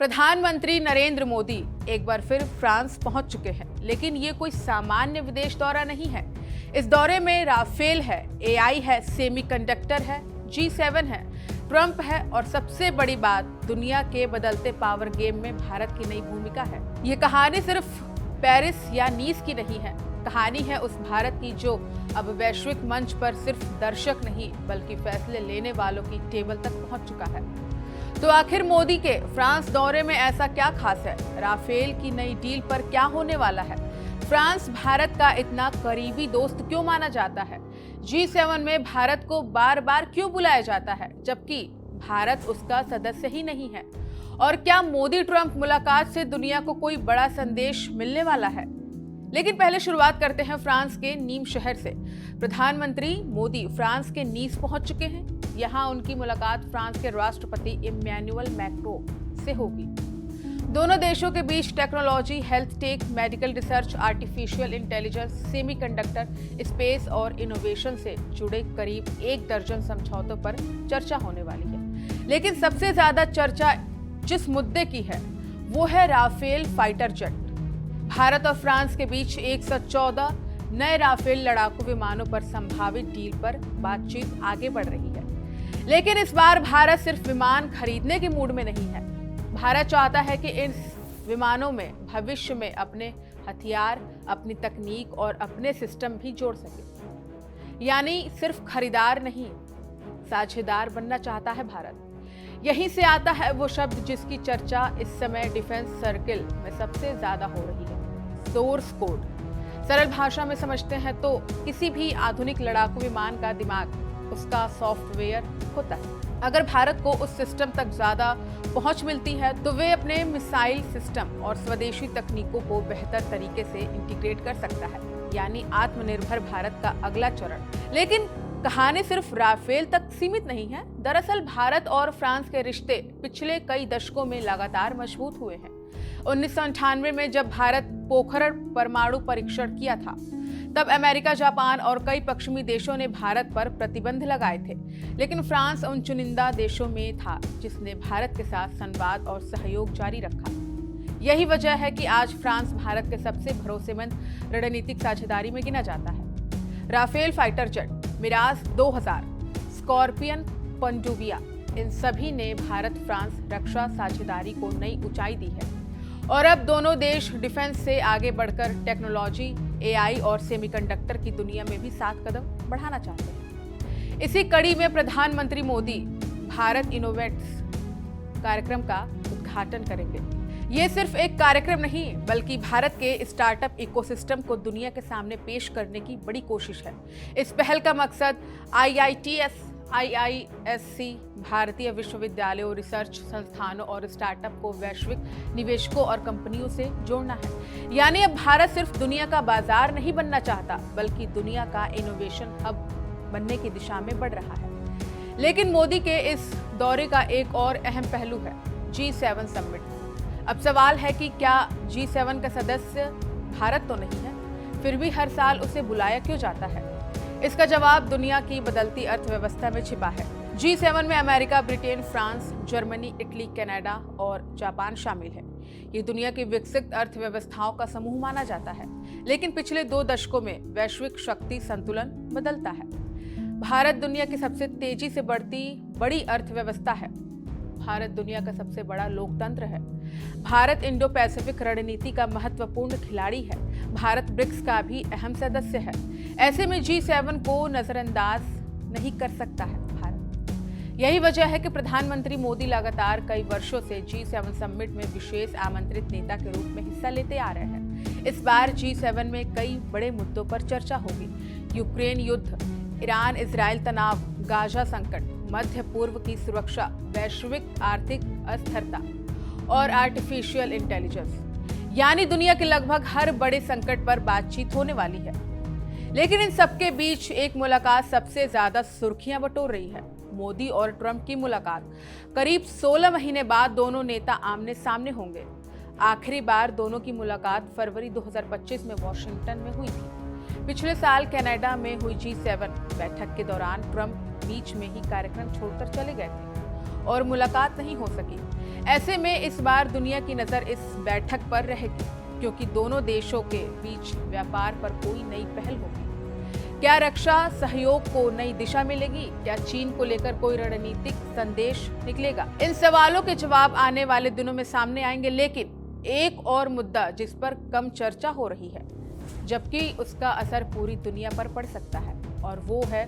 प्रधानमंत्री नरेंद्र मोदी एक बार फिर फ्रांस पहुंच चुके हैं, लेकिन ये कोई सामान्य विदेश दौरा नहीं है। इस दौरे में राफेल है, एआई है, सेमीकंडक्टर है, G7 है, ट्रंप है और सबसे बड़ी बात, दुनिया के बदलते पावर गेम में भारत की नई भूमिका है। ये कहानी सिर्फ पेरिस या नीस की नहीं है, कहानी है उस भारत की जो अब वैश्विक मंच पर सिर्फ दर्शक नहीं बल्कि फैसले लेने वालों की टेबल तक पहुंच चुका है। तो आखिर मोदी के फ्रांस दौरे में ऐसा क्या खास है? राफेल की नई डील पर क्या होने वाला है? फ्रांस भारत का इतना करीबी दोस्त क्यों माना जाता है? G7 में भारत को बार बार क्यों बुलाया जाता है जबकि भारत उसका सदस्य ही नहीं है? और क्या मोदी ट्रंप मुलाकात से दुनिया को कोई बड़ा संदेश मिलने वाला है? लेकिन पहले शुरुआत करते हैं फ्रांस के नीम शहर से। प्रधानमंत्री मोदी फ्रांस के नीस पहुंच चुके हैं। यहां उनकी मुलाकात फ्रांस के राष्ट्रपति इमैनुअल मैक्रों से होगी। दोनों देशों के बीच technology, health tech, medical research, artificial intelligence, semiconductor, space और इनोवेशन से जुड़े करीब 1 दर्जन समझौतों पर चर्चा होने वाली है। लेकिन सबसे ज्यादा चर्चा जिस मुद्दे की है वो है राफेल फाइटर जेट। भारत और फ्रांस के बीच 114 नए राफेल लड़ाकू विमानों पर संभावित डील पर बातचीत आगे बढ़ रही है। लेकिन इस बार भारत सिर्फ विमान खरीदने के मूड में नहीं है। भारत चाहता है कि इन विमानों में भविष्य में अपने हथियार, अपनी तकनीक और अपने सिस्टम भी जोड़ सके। यानी सिर्फ खरीदार नहीं, साझेदार बनना चाहता है भारत। यहीं से आता है वो शब्द जिसकी चर्चा इस समय डिफेंस सर्किल में सबसे ज्यादा हो रही है, सोर्स कोड। सरल भाषा में समझते हैं तो किसी भी आधुनिक लड़ाकू विमान का दिमाग उसका सॉफ्टवेयर होता है। अगर भारत को उस सिस्टम तक ज्यादा पहुंच मिलती है तो वे अपने मिसाइल सिस्टम और स्वदेशी तकनीकों को बेहतर तरीके से इंटीग्रेट कर सकता है, यानी आत्मनिर्भर भारत का अगला चरण। लेकिन कहानी सिर्फ राफेल तक सीमित नहीं है। दरअसल भारत और फ्रांस के रिश्ते पिछले कई दशकों में लगातार मजबूत हुए हैं। 1998 में जब भारत पोखरण परमाणु परीक्षण किया था, तब अमेरिका, जापान और कई पश्चिमी देशों ने भारत पर प्रतिबंध लगाए थे। लेकिन फ्रांस उन चुनिंदा देशों में था जिसने भारत के साथ संवाद और सहयोग जारी रखा। यही वजह है कि आज फ्रांस भारत के सबसे भरोसेमंद रणनीतिक साझेदारी में गिना जाता है। Rafale fighter jet, Mirage 2000, Scorpene, पनडुबिया, इन सभी ने भारत फ्रांस रक्षा साझेदारी को नई ऊंचाई दी है। और अब दोनों देश डिफेंस से आगे बढ़कर टेक्नोलॉजी, एआई और सेमीकंडक्टर की दुनिया में भी 7 कदम बढ़ाना चाहते हैं। इसी कड़ी में प्रधानमंत्री मोदी भारत इनोवेट्स कार्यक्रम का उद्घाटन करेंगे। ये सिर्फ एक कार्यक्रम नहीं बल्कि भारत के स्टार्टअप इकोसिस्टम को दुनिया के सामने पेश करने की बड़ी कोशिश है। इस पहल का मकसद IITS, IISc, भारतीय विश्वविद्यालयों, रिसर्च संस्थानों और स्टार्टअप को वैश्विक निवेशकों और कंपनियों से जोड़ना है। यानी अब भारत सिर्फ दुनिया का बाजार नहीं बनना चाहता बल्कि दुनिया का इनोवेशन हब बनने की दिशा में बढ़ रहा है। लेकिन मोदी के इस दौरे का एक और अहम पहलू है G7 समिट। अब सवाल है कि क्या G7 का सदस्य भारत तो नहीं है, फिर भी हर साल उसे बुलाया क्यों जाता है? इसका जवाब दुनिया की बदलती अर्थव्यवस्था में छिपा है। G7 में America, Britain, France, Germany, Italy, Canada और जापान शामिल है। ये दुनिया की विकसित अर्थव्यवस्थाओं का समूह माना जाता है। लेकिन पिछले 2 दशकों में वैश्विक शक्ति संतुलन बदलता है। भारत दुनिया की सबसे तेजी से बढ़ती बड़ी अर्थव्यवस्था है। भारत दुनिया का सबसे बड़ा लोकतंत्र है। भारत इंडो पैसिफिक रणनीति का महत्वपूर्ण खिलाड़ी है। भारत ब्रिक्स का भी अहम सदस्य है। ऐसे में G7 को नजरअंदाज नहीं कर सकता है भारत। यही वजह है कि प्रधानमंत्री मोदी लगातार कई वर्षों से G7 समिट में विशेष आमंत्रित नेता के रूप में हिस्सा लेते आ रहे हैं। इस बार G7 में कई बड़े मुद्दों पर चर्चा होगी। यूक्रेन युद्ध, ईरान इजराइल तनाव, गाजा संकट, मध्य पूर्व की सुरक्षा, वैश्विक आर्थिक अस्थिरता और आर्टिफिशियल इंटेलिजेंस, यानी दुनिया के लगभग हर बड़े संकट पर बातचीत होने वाली है। लेकिन इन सबके बीच एक मुलाकात सबसे ज्यादा सुर्खियां बटोर रही है, मोदी और ट्रंप की मुलाकात। करीब 16 महीने बाद दोनों नेता आमने सामने होंगे। आखिरी बार दोनों की मुलाकात फरवरी 2025 में वॉशिंगटन में हुई थी। पिछले साल कनाडा में हुई G7 बैठक के दौरान ट्रंप बीच में ही कार्यक्रम छोड़कर चले गए थे और मुलाकात नहीं हो सकी। ऐसे में इस बार दुनिया की नजर इस बैठक पर रहेगी, क्योंकि दोनों देशों के बीच व्यापार पर कोई नई पहल होगी। क्या रक्षा सहयोग को नई दिशा मिलेगी? क्या चीन को लेकर कोई रणनीतिक संदेश निकलेगा? इन सवालों के जवाब आने वाले दिनों में सामने आएंगे। लेकिन एक और मुद्दा जिस पर कम चर्चा हो रही है, जबकि उसका असर पूरी दुनिया पर पड़ सकता है, और वो है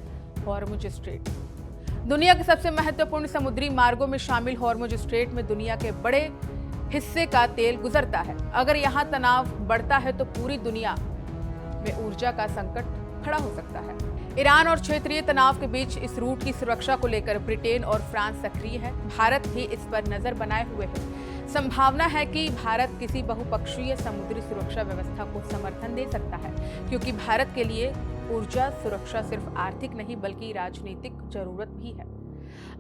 हॉर्मुज स्ट्रेट। दुनिया के सबसे महत्वपूर्ण समुद्री मार्गों में शामिल हॉर्मुज स्ट्रेट में दुनिया के बड़े हिस्से का तेल गुजरता है। अगर यहाँ तनाव बढ़ता है तो पूरी दुनिया में ऊर्जा का संकट खड़ा हो सकता है। ईरान और क्षेत्रीय तनाव के बीच इस रूट की सुरक्षा को लेकर ब्रिटेन और फ्रांस सक्रिय है। भारत भी इस पर नजर बनाए हुए है। संभावना है कि भारत किसी बहुपक्षीय समुद्री सुरक्षा व्यवस्था को समर्थन दे सकता है, क्योंकि भारत के लिए ऊर्जा सुरक्षा सिर्फ आर्थिक नहीं बल्कि राजनीतिक जरूरत भी है।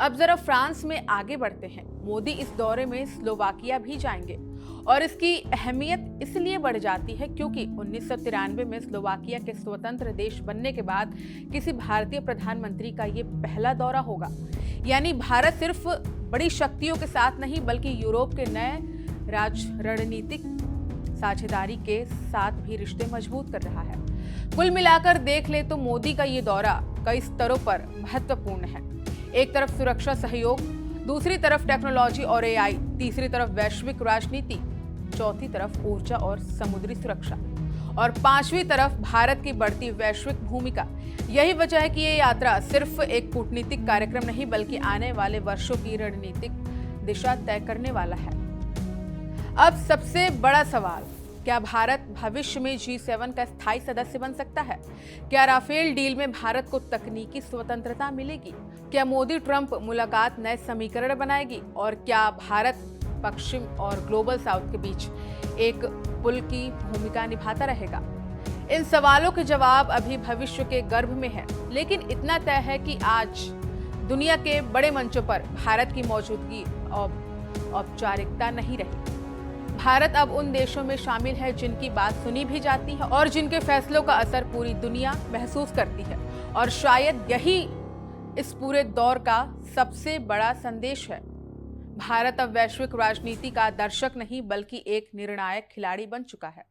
अब जरा फ्रांस में आगे बढ़ते हैं। मोदी इस दौरे में स्लोवाकिया भी जाएंगे, और इसकी अहमियत इसलिए बढ़ जाती है क्योंकि 1993 में स्लोवाकिया के स्वतंत्र देश बनने के बाद किसी भारतीय प्रधानमंत्री का ये पहला दौरा होगा। यानी भारत सिर्फ बड़ी शक्तियों के साथ नहीं बल्कि यूरोप के नए रणनीतिक साझेदारी के साथ भी रिश्ते मजबूत कर रहा है। कुल मिलाकर देख ले तो मोदी का ये दौरा कई स्तरों पर महत्वपूर्ण है। एक तरफ सुरक्षा सहयोग, दूसरी तरफ टेक्नोलॉजी और एआई, तीसरी तरफ वैश्विक राजनीति, चौथी तरफ ऊर्जा और समुद्री सुरक्षा, और पांचवी तरफ भारत की बढ़ती वैश्विक भूमिका। यही वजह है कि ये यात्रा सिर्फ एक कूटनीतिक कार्यक्रम नहीं बल्कि आने वाले वर्षों की रणनीतिक दिशा तय करने वाला है। अब सबसे बड़ा सवाल, क्या भारत भविष्य में G7 का स्थायी सदस्य बन सकता है? क्या राफेल डील में भारत को तकनीकी स्वतंत्रता मिलेगी? क्या मोदी ट्रंप मुलाकात नए समीकरण बनाएगी? और क्या भारत पश्चिम और ग्लोबल साउथ के बीच एक पुल की भूमिका निभाता रहेगा? इन सवालों के जवाब अभी भविष्य के गर्भ में है, लेकिन इतना तय है कि आज दुनिया के बड़े मंचों पर भारत की मौजूदगी औपचारिकता नहीं रही। भारत अब उन देशों में शामिल है जिनकी बात सुनी भी जाती है और जिनके फैसलों का असर पूरी दुनिया महसूस करती है। और शायद यही इस पूरे दौर का सबसे बड़ा संदेश है। भारत अब वैश्विक राजनीति का दर्शक नहीं बल्कि एक निर्णायक खिलाड़ी बन चुका है।